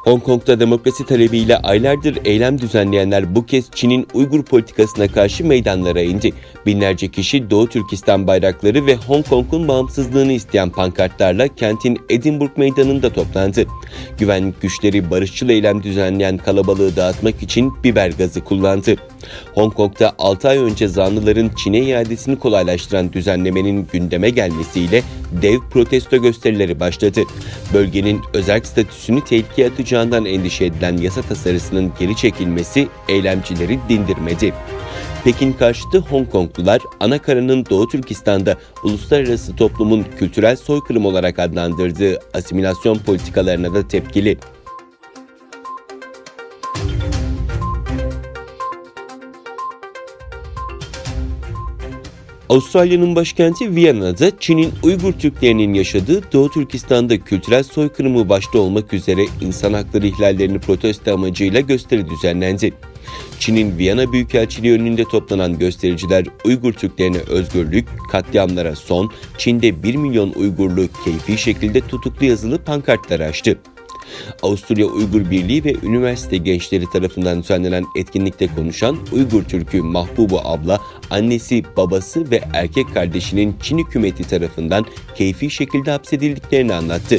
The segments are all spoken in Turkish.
Hong Kong'da demokrasi talebiyle aylardır eylem düzenleyenler bu kez Çin'in Uygur politikasına karşı meydanlara indi. Binlerce kişi Doğu Türkistan bayrakları ve Hong Kong'un bağımsızlığını isteyen pankartlarla kentin Edinburgh Meydanı'nda toplandı. Güvenlik güçleri barışçıl eylem düzenleyen kalabalığı dağıtmak için biber gazı kullandı. Hong Kong'da 6 ay önce zanlıların Çin'e iadesini kolaylaştıran düzenlemenin gündeme gelmesiyle dev protesto gösterileri başladı. Bölgenin özerk statüsünü tehlikeye atacağından endişe edilen yasa tasarısının geri çekilmesi eylemcileri dindirmedi. Pekin karşıtı Hong Konglular, Anakara'nın Doğu Türkistan'da uluslararası toplumun kültürel soykırım olarak adlandırdığı asimilasyon politikalarına da tepkili. Avustralya'nın başkenti Viyana'da Çin'in Uygur Türklerinin yaşadığı Doğu Türkistan'da kültürel soykırımı başta olmak üzere insan hakları ihlallerini protesto amacıyla gösteri düzenlendi. Çin'in Viyana Büyükelçiliği önünde toplanan göstericiler Uygur Türklerine özgürlük, katliamlara son, Çin'de 1 milyon Uygurlu keyfi şekilde tutuklu yazılı pankartlar açtı. Avusturya Uygur Birliği ve üniversite gençleri tarafından düzenlenen etkinlikte konuşan Uygur Türk'ü Mahbubu abla, annesi, babası ve erkek kardeşinin Çin hükümeti tarafından keyfi şekilde hapsedildiklerini anlattı.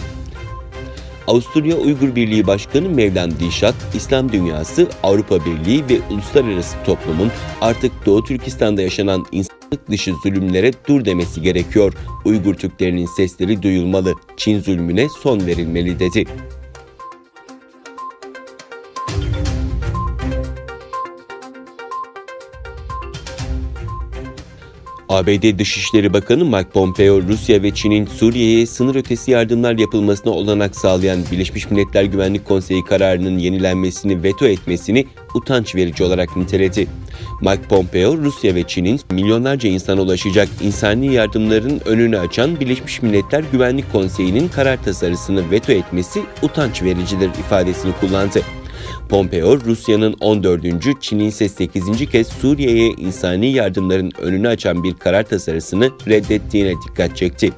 Avusturya Uygur Birliği Başkanı Mevlam Dilşat, İslam dünyası, Avrupa Birliği ve uluslararası toplumun artık Doğu Türkistan'da yaşanan insanlık dışı zulümlere dur demesi gerekiyor. Uygur Türklerinin sesleri duyulmalı, Çin zulmüne son verilmeli dedi. ABD Dışişleri Bakanı Mike Pompeo, Rusya ve Çin'in Suriye'ye sınır ötesi yardımlar yapılmasına olanak sağlayan Birleşmiş Milletler Güvenlik Konseyi kararının yenilenmesini veto etmesini utanç verici olarak niteledi. Mike Pompeo, Rusya ve Çin'in milyonlarca insana ulaşacak insani yardımların önünü açan Birleşmiş Milletler Güvenlik Konseyi'nin karar tasarısını veto etmesi utanç vericidir ifadesini kullandı. Pompeo, Rusya'nın 14. Çin'in ise 8. kez Suriye'ye insani yardımların önünü açan bir karar tasarısını reddettiğine dikkat çekti.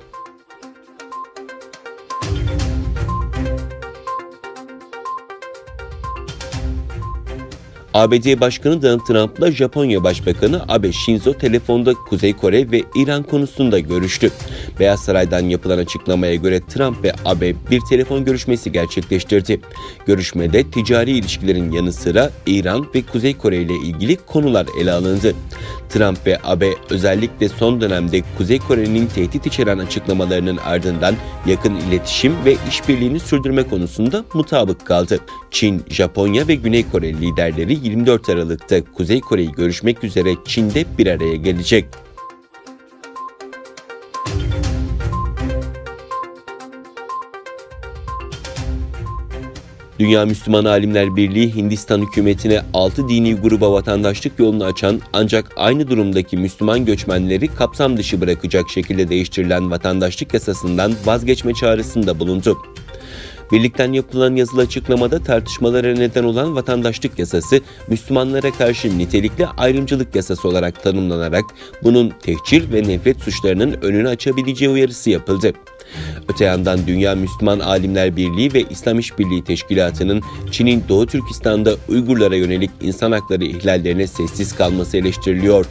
ABD Başkanı Donald Trump'la Japonya Başbakanı Abe Shinzo telefonda Kuzey Kore ve İran konusunda görüştü. Beyaz Saray'dan yapılan açıklamaya göre Trump ve Abe bir telefon görüşmesi gerçekleştirdi. Görüşmede ticari ilişkilerin yanı sıra İran ve Kuzey Kore ile ilgili konular ele alındı. Trump ve Abe özellikle son dönemde Kuzey Kore'nin tehdit içeren açıklamalarının ardından yakın iletişim ve işbirliğini sürdürme konusunda mutabık kaldı. Çin, Japonya ve Güney Kore liderleri 24 Aralık'ta Kuzey Kore'yi görüşmek üzere Çin'de bir araya gelecek. Dünya Müslüman Alimler Birliği, Hindistan hükümetine 6 dini gruba vatandaşlık yolunu açan ancak aynı durumdaki Müslüman göçmenleri kapsam dışı bırakacak şekilde değiştirilen vatandaşlık yasasından vazgeçme çağrısında bulundu. Birlikten yapılan yazılı açıklamada tartışmalara neden olan vatandaşlık yasası, Müslümanlara karşı nitelikli ayrımcılık yasası olarak tanımlanarak bunun tehcir ve nefret suçlarının önünü açabileceği uyarısı yapıldı. Öte yandan Dünya Müslüman Alimler Birliği ve İslam İşbirliği Teşkilatı'nın Çin'in Doğu Türkistan'da Uygurlara yönelik insan hakları ihlallerine sessiz kalması eleştiriliyor.